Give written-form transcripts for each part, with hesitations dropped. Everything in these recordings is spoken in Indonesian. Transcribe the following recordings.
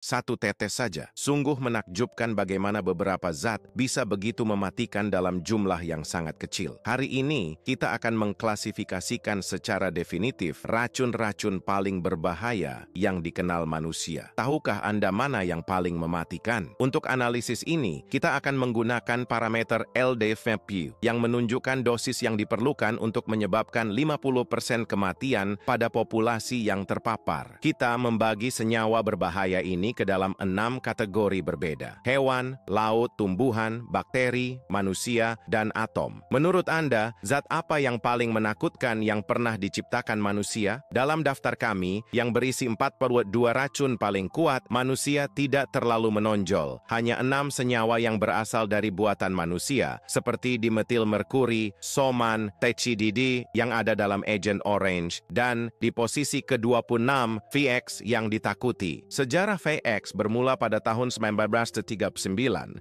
satu tetes saja. Sungguh menakjubkan bagaimana beberapa zat bisa begitu mematikan dalam jumlah yang sangat kecil. Hari ini, kita akan mengklasifikasikan secara definitif racun-racun paling berbahaya yang dikenal manusia. Tahukah Anda mana yang paling mematikan? Untuk analisis ini, kita akan menggunakan parameter LD50 yang menunjukkan dosis yang diperlukan untuk menyebabkan 50% kematian pada populasi yang terpapar. Kita membagi senyawa berbahaya ini ke dalam 6 kategori berbeda: hewan, laut, tumbuhan, bakteri, manusia, dan atom. Menurut Anda, zat apa yang paling menakutkan yang pernah diciptakan manusia? Dalam daftar kami, yang berisi 42 racun paling kuat, manusia tidak terlalu menonjol. Hanya 6 senyawa yang berasal dari buatan manusia, seperti dimetil merkuri, soman, TCDD yang ada dalam Agent Orange, dan di posisi ke-26, VX yang ditakuti. Sejarah VX bermula pada tahun 1939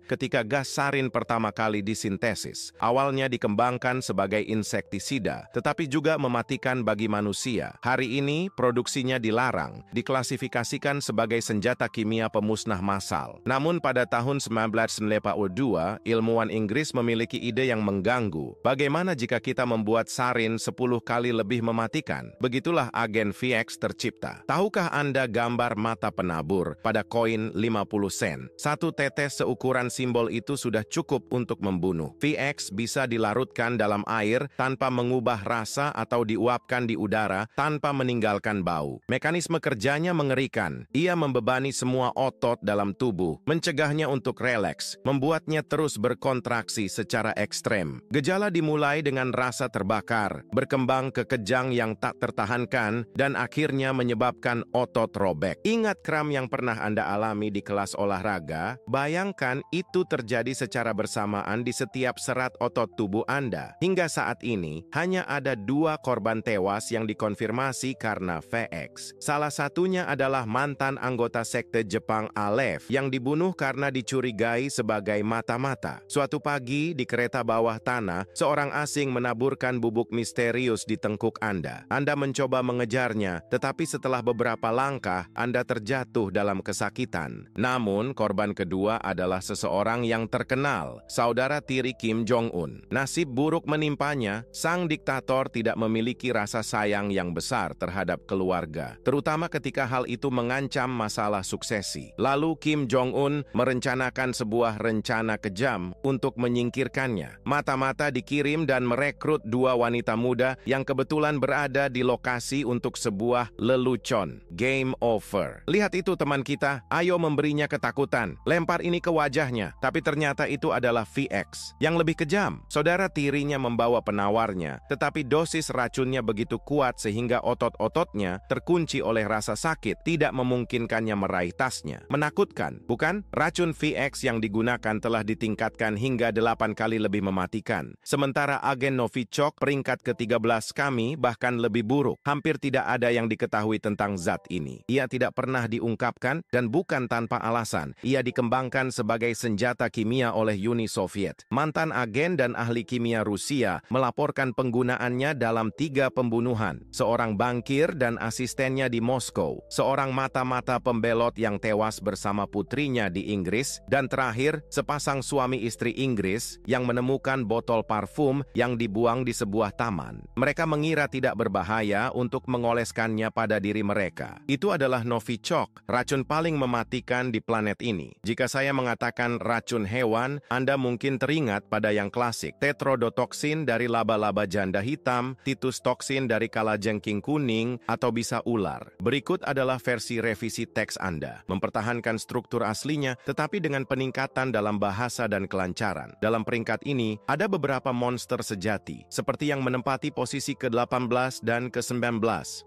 ketika gas sarin pertama kali disintesis. Awalnya dikembangkan sebagai insektisida, tetapi juga mematikan bagi manusia. Hari ini, produksinya dilarang, diklasifikasikan sebagai senjata kimia pemusnah massal. Namun pada tahun 1992, ilmuwan Inggris memiliki ide yang mengganggu. Bagaimana jika kita membuat sarin 10 kali lebih mematikan? Begitulah agen VX tercipta. Tahukah Anda gambar mata penabur pada koin 50 sen? Satu tetes seukuran simbol itu sudah cukup untuk membunuh. VX bisa dilarutkan dalam air tanpa mengubah rasa atau diuapkan di udara tanpa meninggalkan bau. Mekanisme kerjanya mengerikan. Ia membebani semua otot dalam tubuh, mencegahnya untuk rileks, membuatnya terus berkontraksi secara ekstrem. Gejala dimulai dengan rasa terbakar, berkembang ke kejang yang tak tertahankan, dan akhirnya menyebabkan otot robek. Ingat kram yang pernah Anda alami di kelas olahraga? Bayangkan itu terjadi secara bersamaan di setiap serat otot tubuh Anda. Hingga saat ini, hanya ada 2 korban tewas yang dikonfirmasi karena VX. Salah satunya adalah mantan anggota sekte Jepang Aleph yang dibunuh karena dicurigai sebagai mata-mata. Suatu pagi, di kereta bawah tanah, seorang asing menaburkan bubuk misterius di tengkuk Anda. Anda mencoba mengejarnya, tetapi setelah beberapa langkah, Anda terjatuh dalam kesakitan. Namun, korban kedua adalah seseorang yang terkenal, saudara tiri Kim Jong-un. Nasib buruk menimpanya, sang diktator tidak memiliki rasa sayang yang besar terhadap keluarga, terutama ketika hal itu mengancam masalah suksesi. Lalu Kim Jong-un merencanakan sebuah rencana kejam untuk menyingkirkannya. Mata-mata dikirim dan merekrut 2 wanita muda yang kebetulan berada di lokasi untuk sebuah lelucon. Game over. Lihat itu teman kita, ayo memberinya ketakutan. Lempar ini ke wajahnya. Tapi ternyata itu adalah VX. Yang lebih kejam, saudara tirinya membawa penawarnya, tetapi dosis racunnya begitu kuat sehingga otot-ototnya terkunci oleh rasa sakit, tidak memungkinkannya meraih tasnya. Menakutkan, bukan? Racun VX yang digunakan telah ditingkatkan hingga 8 kali lebih mematikan. Sementara agen Novichok peringkat ke-13 kami bahkan lebih buruk. Hampir tidak ada yang diketahui tentang zat ini. Ia tidak pernah diungkapkan dan bukan tanpa alasan. Ia dikembangkan sebagai senjata kimia oleh Uni Soviet. Mantan agen dan ahli kimia Rusia melaporkan penggunaannya dalam 3 pembunuhan. Seorang bankir dan asistennya di Moskow. Seorang mata-mata pembelot yang tewas bersama putrinya di Inggris. Dan terakhir, sepasang suami istri Inggris yang menemukan botol parfum yang dibuang di sebuah taman. Mereka mengira tidak berbahaya untuk mengoleskannya pada diri mereka. Itu adalah Novichok, racun paling mematikan di planet ini. Jika saya mengatakan racun hewan, Anda mungkin teringat pada yang klasik. Tetrodotoksin dari laba-laba janda hitam, Titus toksin dari kalajengking kuning, atau bisa ular. Berikut adalah versi revisi teks Anda. Mempertahankan struktur aslinya, tetapi dengan peningkatan dalam bahasa dan kelancaran. Dalam peringkat ini, ada beberapa monster sejati, seperti yang menempati posisi ke-18 dan ke-19.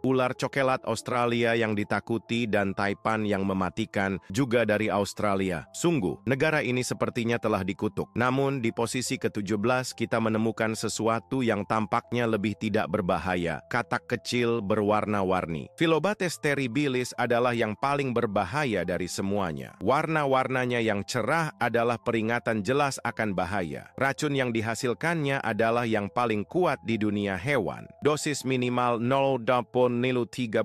Ular cokelat Australia yang ditakuti dan taipan yang mematikan juga dari Australia. Sungguh, negara ini sepertinya telah dikutuk. Namun, di posisi ke-17 kita menemukan sesuatu yang tampaknya lebih tidak berbahaya. Katak kecil berwarna-warni. Phyllobates terribilis adalah yang paling berbahaya dari semuanya. Warna-warnanya yang cerah adalah peringatan jelas akan bahaya. Racun yang dihasilkannya adalah yang paling kuat di dunia hewan. Dosis minimal 0,35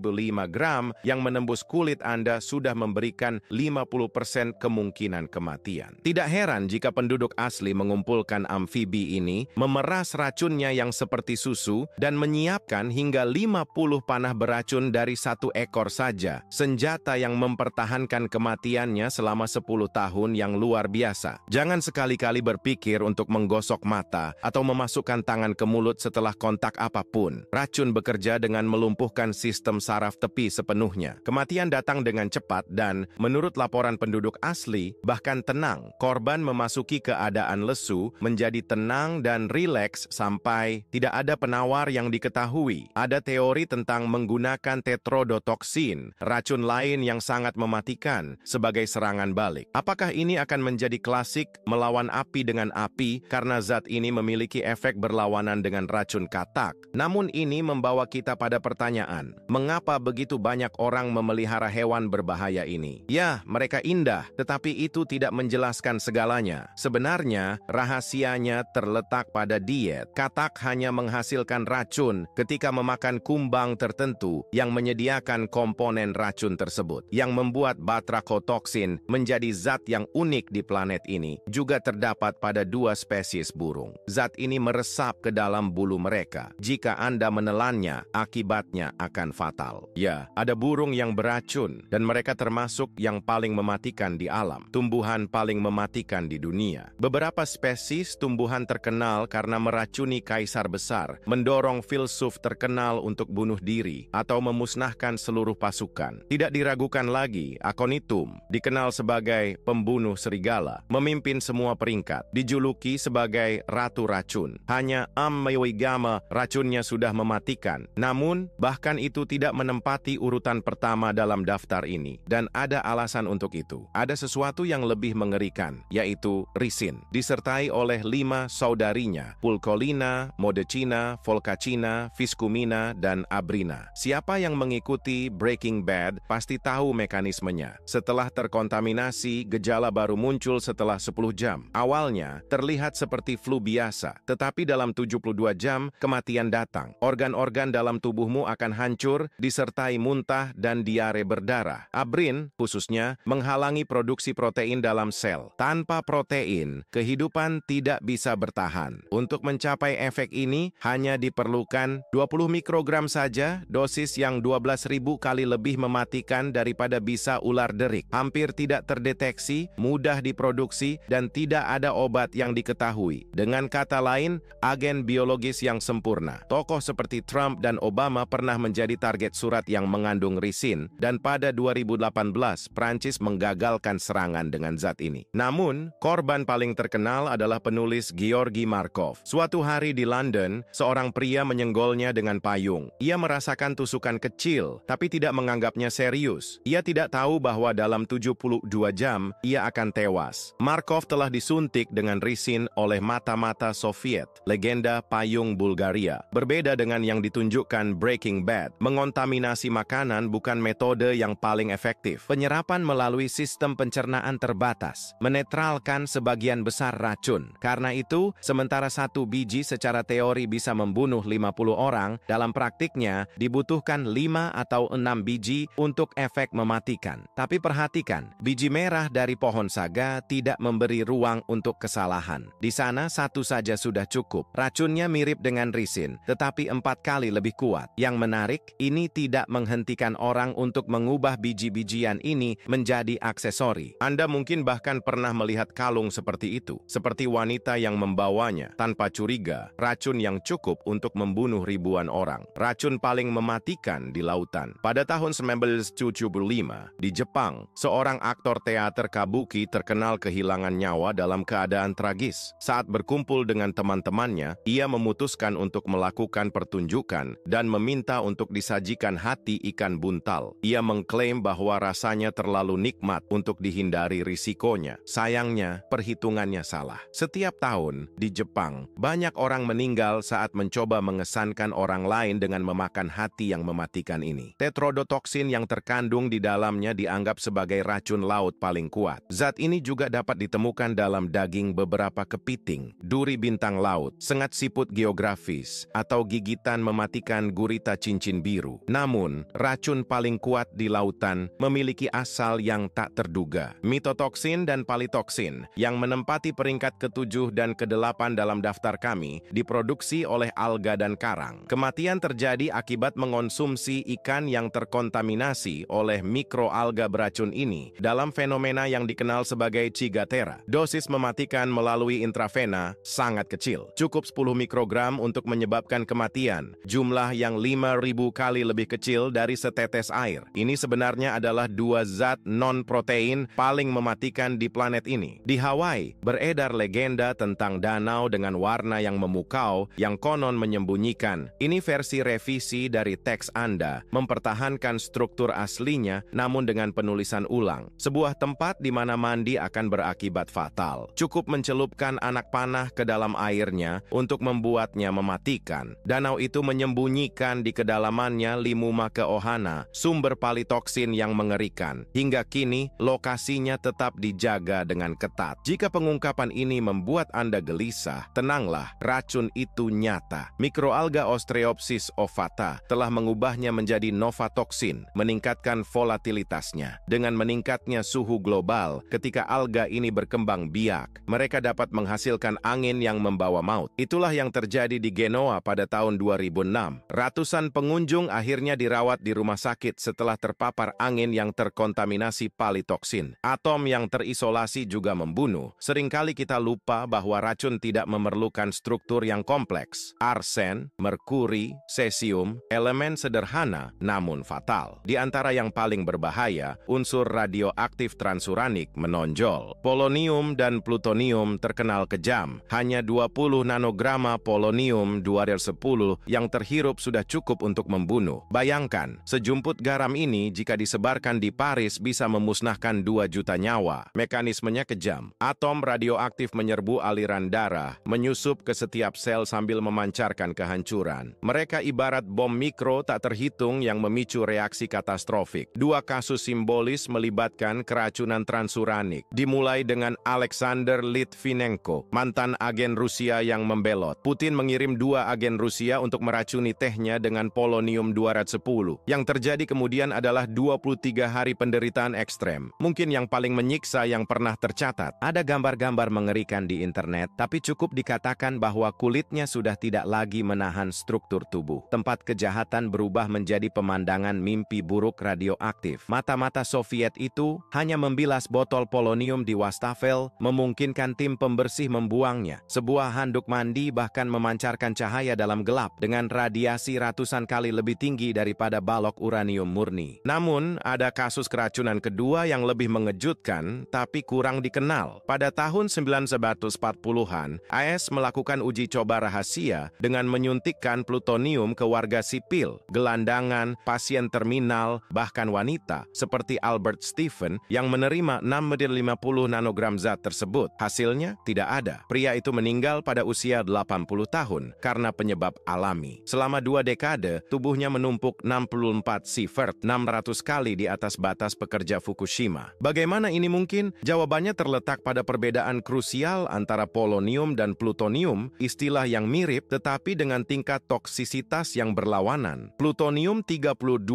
gram yang menembus kulit Anda sudah memberikan 50% kemungkinan kematian. Tidak heran jika penduduk asli mengumpulkan amfibi ini, memeras racunnya yang seperti susu, dan menyiapkan hingga 50 panah beracun dari satu ekor saja, senjata yang mempertahankan kematiannya selama 10 tahun yang luar biasa. Jangan sekali-kali berpikir untuk menggosok mata atau memasukkan tangan ke mulut setelah kontak apapun. Racun bekerja dengan melumpuhkan sistem saraf tepi sepenuhnya. Kematian datang dengan cepat dan, menurut laporan penduduk asli, bahkan tenang. Korban memasuki keadaan lesu, menjadi tenang dan rileks sampai tidak ada penawar yang diketahui. Ada teori tentang menggunakan tetrodotoksin, racun lain yang sangat mematikan, sebagai serangan balik. Apakah ini akan menjadi klasik melawan api dengan api karena zat ini memiliki efek berlawanan dengan racun katak? Namun ini membawa kita pada pertanyaan, mengapa begitu banyak orang memelihara hewan berbahaya ini? Ya, mereka indah, tetapi itu tidak menjelaskan segalanya. Sebenarnya, rahasianya terletak pada diet. Katak hanya menghasilkan racun ketika memakan kumbang tertentu yang menyediakan komponen racun tersebut. Yang membuat batrachotoksin menjadi zat yang unik di planet ini, juga terdapat pada 2 spesies burung. Zat ini meresap ke dalam bulu mereka. Jika Anda menelannya, akibatnya akan fatal. Ya, ada burung yang beracun, dan mereka termasuk yang paling mematikan di alam. Tumbuhan paling mematikan di dunia. Beberapa spesies tumbuhan terkenal karena meracuni kaisar besar, mendorong filsuf terkenal untuk bunuh diri, atau memusnahkan seluruh pasukan. Tidak diragukan lagi, Aconitum, dikenal sebagai pembunuh serigala, memimpin semua peringkat, dijuluki sebagai Ratu Racun. Hanya Amewigama racunnya sudah mematikan. Namun, bahkan itu tidak menempati urutan pertama dalam daftar ini. Dan ada alasan untuk itu. Ada sesuatu yang lebih mengerikan, yaitu risin. Disertai oleh 5 saudarinya, Pulcolina, Modecina, Volcacina, Viscumina, dan Abrina. Siapa yang mengikuti Breaking Bad pasti tahu mekanismenya. Setelah terkontaminasi, gejala baru muncul setelah 10 jam. Awalnya, terlihat seperti flu biasa, tetapi dalam 72 jam, kematian datang. Organ-organ dalam tubuhmu akan hancur, disertai muntah dan diare berdarah. Abrin, khususnya, menghalangi produksi protein dalam sel. Tanpa protein, kehidupan tidak bisa bertahan. Untuk mencapai efek ini, hanya diperlukan 20 mikrogram saja, dosis yang 12.000 kali lebih mematikan daripada bisa ular derik. Hampir tidak terdeteksi, mudah diproduksi, dan tidak ada obat yang diketahui. Dengan kata lain, agen biologis yang sempurna. Tokoh seperti Trump dan Obama pernah menjadi target surat yang mengandung risin, dan pada 2018, Prancis menggagalkan serangan dengan zat ini. Namun, korban paling terkenal adalah penulis Georgi Markov. Suatu hari di London, seorang pria menyenggolnya dengan payung. Ia merasakan tusukan kecil, tapi tidak menganggapnya serius. Ia tidak tahu bahwa dalam 72 jam, ia akan tewas. Markov telah disuntik dengan risin oleh mata-mata Soviet, legenda payung Bulgaria. Berbeda dengan yang ditunjukkan Breaking Bad, mengontaminasi makanan bukan metode yang paling efektif. Penyerapan melalui sistem pencernaan terbatas, menetralkan sebagian besar racun. Karena itu, sementara 1 biji secara teori bisa membunuh 50 orang, dalam praktiknya dibutuhkan 5 atau 6 biji untuk efek mematikan. Tapi perhatikan, biji merah dari pohon saga tidak memberi ruang untuk kesalahan. Di sana 1 saja sudah cukup. Racunnya mirip dengan risin, tetapi 4 kali lebih kuat. Yang menarik, ini tidak menghentikan orang untuk mengubah biji-bijian ini menjadi aksesori. Anda mungkin bahkan pernah melihat kalung seperti itu, seperti wanita yang membawanya tanpa curiga, racun yang cukup untuk membunuh ribuan orang. Racun paling mematikan di lautan. Pada tahun 1975, di Jepang, seorang aktor teater kabuki terkenal kehilangan nyawa dalam keadaan tragis. Saat berkumpul dengan teman-temannya, ia memutuskan untuk melakukan pertunjukan dan meminta untuk disajikan hati ikan buntal. Ia mengklaim bahwa rasanya terlalu nikmat untuk dihindari risikonya. Sayangnya, perhitungannya salah. Setiap tahun, di Jepang, banyak orang meninggal saat mencoba mengesankan orang lain dengan memakan hati yang mematikan ini. Tetrodotoksin yang terkandung di dalamnya dianggap sebagai racun laut paling kuat. Zat ini juga dapat ditemukan dalam daging beberapa kepiting, duri bintang laut, sengat siput geografis, atau gigitan mematikan gurita cincin biru. Namun, racun paling kuat di lautan memiliki asal yang tak terduga. Mitotoksin dan palitoksin yang menempati peringkat ke-7 dan ke-8 dalam daftar kami diproduksi oleh alga dan karang. Kematian terjadi akibat mengonsumsi ikan yang terkontaminasi oleh mikroalga beracun ini dalam fenomena yang dikenal sebagai Ciguatera. Dosis mematikan melalui intravena sangat kecil, cukup 10 mikrogram untuk menyebabkan kematian, jumlah yang 5.000 kali lebih kecil dari setetes air. Ini sebenarnya adalah dua zat non-protein paling mematikan di planet ini. Di Hawaii, beredar legenda tentang danau dengan warna yang memukau yang konon menyembunyikan. Ini versi revisi dari teks Anda, mempertahankan struktur aslinya namun dengan penulisan ulang. Sebuah tempat di mana mandi akan berakibat fatal. Cukup mencelupkan anak panah ke dalam airnya untuk membuatnya mematikan. Danau itu menyembunyikan di kedalamannya Limuma ke Ohana, sumber palitoksin yang mengerikan. Hingga kini, lokasinya tetap dijaga dengan ketat. Jika pengungkapan ini membuat Anda gelisah, tenanglah, racun itu nyata. Mikroalga Ostreopsis ovata telah mengubahnya menjadi novatoksin, meningkatkan volatilitasnya. Dengan meningkatnya suhu global, ketika alga ini berkembang biak, mereka dapat menghasilkan angin yang membawa maut. Itulah yang terjadi di Genoa pada tahun 2006. Ratusan pengunjung akhirnya dirawat di rumah sakit setelah terpapar angin yang terkontaminasi palitoksin. Atom yang terisolasi juga membunuh. Seringkali kita lupa bahwa racun tidak memerlukan struktur yang kompleks. Arsen, merkuri, cesium, elemen sederhana namun fatal. Di antara yang paling berbahaya, unsur radioaktif transuranik menonjol. Polonium dan plutonium terkenal kejam. Hanya 20 nanograma polonium-210 yang terhirup sudah cukup untuk membunuh. Bayangkan, sejumput garam ini jika disebarkan di Paris bisa memusnahkan 2 juta nyawa. Mekanismenya kejam. Atom radioaktif menyerbu aliran darah, menyusup ke setiap sel sambil memancarkan kehancuran. Mereka ibarat bom mikro tak terhitung yang memicu reaksi katastrofik. 2 kasus simbolis melibatkan keracunan transuranik. Dimulai dengan Alexander Litvinenko, mantan agen Rusia yang membelot. Putin mengirim 2 agen Rusia untuk meracuni tehnya dengan polonium-210. Yang terjadi kemudian adalah 23 hari penderitaan ekstrem. Mungkin yang paling menyiksa yang pernah tercatat. Ada gambar-gambar mengerikan di internet, tapi cukup dikatakan bahwa kulitnya sudah tidak lagi menahan struktur tubuh. Tempat kejahatan berubah menjadi pemandangan mimpi buruk radioaktif. Mata-mata Soviet itu hanya membilas botol polonium di wastafel, memungkinkan tim pembersih membuangnya. Sebuah handuk mandi bahkan memancarkan cahaya dalam gelap dengan radiasi ratusan kali lebih tinggi daripada balok uranium murni. Namun, ada kasus keracunan kedua yang lebih mengejutkan tapi kurang dikenal. Pada tahun 1940-an, AS melakukan uji coba rahasia dengan menyuntikkan plutonium ke warga sipil, gelandangan, pasien terminal, bahkan wanita, seperti Albert Stephen yang menerima 650 nanogram zat tersebut. Hasilnya tidak ada. Pria itu meninggal pada usia 80 tahun karena penyebab alami. Selama 2 dekade, tubuhnya menumpuk 64 sievert, 600 kali di atas batas pekerja Fukushima. Bagaimana ini mungkin? Jawabannya terletak pada perbedaan krusial antara polonium dan plutonium, istilah yang mirip tetapi dengan tingkat toksisitas yang berlawanan. Plutonium 32.000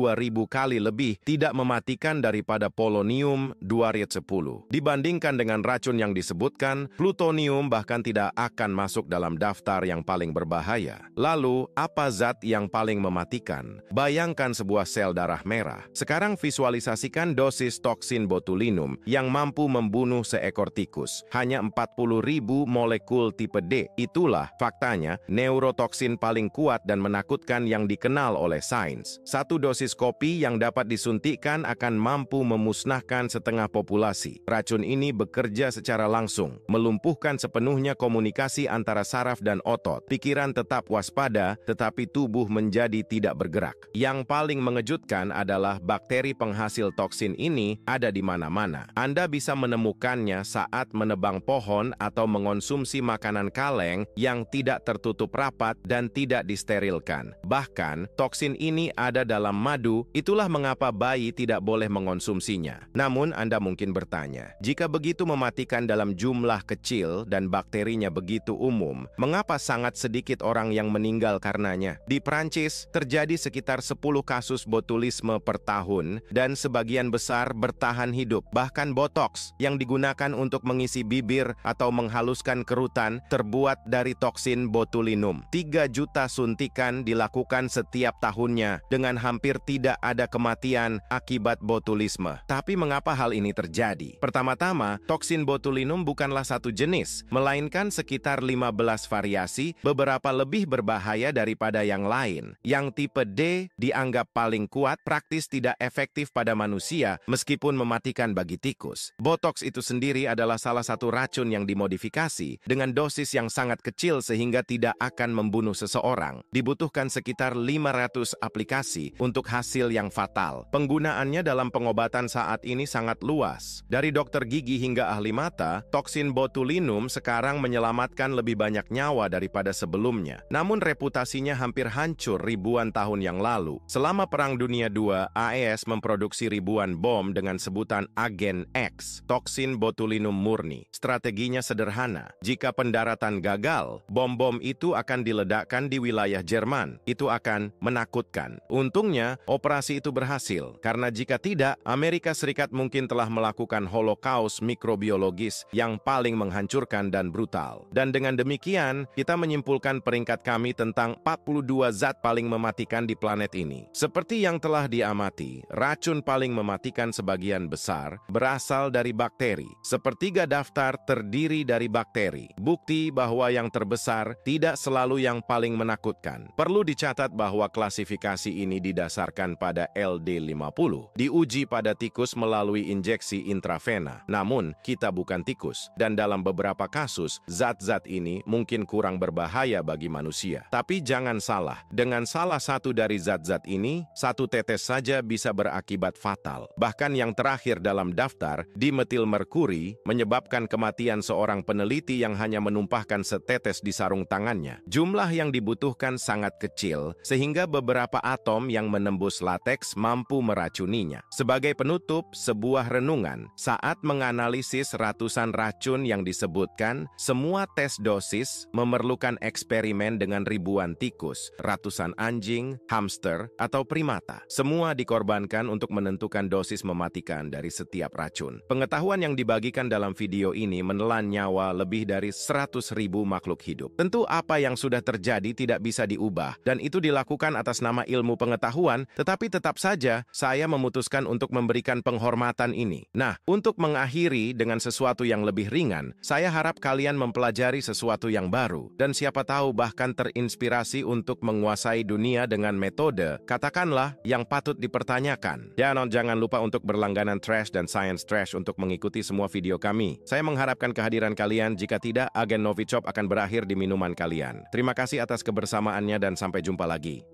kali lebih tidak mematikan daripada polonium-210. Dibandingkan dengan racun yang disebutkan, plutonium bahkan tidak akan masuk dalam daftar yang paling berbahaya. Lalu, apa zat yang paling mematikan? Bayangkan sebuah sel darah merah. Sekarang visualisasikan dosis toksin botulinum yang mampu membunuh seekor tikus. Hanya 40.000 molekul tipe D. Itulah faktanya neurotoksin paling kuat dan menakutkan yang dikenal oleh sains. 1 dosis kopi yang dapat disuntikkan akan mampu memusnahkan setengah populasi. Racun ini bekerja secara langsung, melumpuhkan sepenuhnya komunikasi antara saraf dan otot. Pikiran tetap waspada, tetapi tubuh menjadi tidak bergerak. Yang paling mengejutkan adalah bakteri penghasil toksin ini ada di mana-mana. Anda bisa menemukannya saat menebang pohon atau mengonsumsi makanan kaleng yang tidak tertutup rapat dan tidak disterilkan. Bahkan, toksin ini ada dalam madu, itulah mengapa bayi tidak boleh mengonsumsinya. Namun, Anda mungkin bertanya, jika begitu mematikan dalam jumlah kecil dan bakterinya begitu umum, mengapa sangat sedikit orang yang meninggal karenanya? Di Prancis, terjadi sekitar 10 kasus botulisme per tahun dan dan sebagian besar bertahan hidup. Bahkan botox yang digunakan untuk mengisi bibir atau menghaluskan kerutan terbuat dari toksin botulinum. 3 juta suntikan dilakukan setiap tahunnya dengan hampir tidak ada kematian akibat botulisme. Tapi mengapa hal ini terjadi? Pertama-tama, toksin botulinum bukanlah satu jenis, melainkan sekitar 15 variasi, beberapa lebih berbahaya daripada yang lain. Yang tipe D dianggap paling kuat, praktis tidak efektif pada manusia, meskipun mematikan bagi tikus. Botox itu sendiri adalah salah satu racun yang dimodifikasi dengan dosis yang sangat kecil sehingga tidak akan membunuh seseorang. Dibutuhkan sekitar 500 aplikasi untuk hasil yang fatal. Penggunaannya dalam pengobatan saat ini sangat luas. Dari dokter gigi hingga ahli mata, toksin botulinum sekarang menyelamatkan lebih banyak nyawa daripada sebelumnya. Namun reputasinya hampir hancur ribuan tahun yang lalu. Selama Perang Dunia II, AES memproduksi ribuan bom dengan sebutan Agen X, toksin botulinum murni. Strateginya sederhana. Jika pendaratan gagal, bom-bom itu akan diledakkan di wilayah Jerman. Itu akan menakutkan. Untungnya, operasi itu berhasil. Karena jika tidak, Amerika Serikat mungkin telah melakukan holocaust mikrobiologis yang paling menghancurkan dan brutal. Dan dengan demikian, kita menyimpulkan peringkat kami tentang 42 zat paling mematikan di planet ini. Seperti yang telah diamati, racun paling mematikan sebagian besar berasal dari bakteri. Sepertiga daftar terdiri dari bakteri. Bukti bahwa yang terbesar tidak selalu yang paling menakutkan. Perlu dicatat bahwa klasifikasi ini didasarkan pada LD50. Diuji pada tikus melalui injeksi intravena. Namun, kita bukan tikus. Dan dalam beberapa kasus, zat-zat ini mungkin kurang berbahaya bagi manusia. Tapi jangan salah, dengan salah satu dari zat-zat ini, satu tetes saja bisa berakibat fatal. Bahkan yang terakhir dalam daftar, dimetil merkuri, menyebabkan kematian seorang peneliti yang hanya menumpahkan setetes di sarung tangannya. Jumlah yang dibutuhkan sangat kecil, sehingga beberapa atom yang menembus lateks mampu meracuninya. Sebagai penutup, sebuah renungan, saat menganalisis ratusan racun yang disebutkan, semua tes dosis memerlukan eksperimen dengan ribuan tikus, ratusan anjing, hamster, atau primata. Semua dikorbankan untuk menentukan dosis mematikan dari setiap racun. Pengetahuan yang dibagikan dalam video ini menelan nyawa lebih dari 100.000 makhluk hidup. Tentu apa yang sudah terjadi tidak bisa diubah, dan itu dilakukan atas nama ilmu pengetahuan, tetapi tetap saja saya memutuskan untuk memberikan penghormatan ini. Nah, untuk mengakhiri dengan sesuatu yang lebih ringan, saya harap kalian mempelajari sesuatu yang baru, dan siapa tahu bahkan terinspirasi untuk menguasai dunia dengan metode, katakanlah, yang patut dipertanyakan. Jangan lupa untuk berlangganan Trash dan Science Trash untuk mengikuti semua video kami. Saya mengharapkan kehadiran kalian, jika tidak, agen Novichok akan berakhir di minuman kalian. Terima kasih atas kebersamaannya dan sampai jumpa lagi.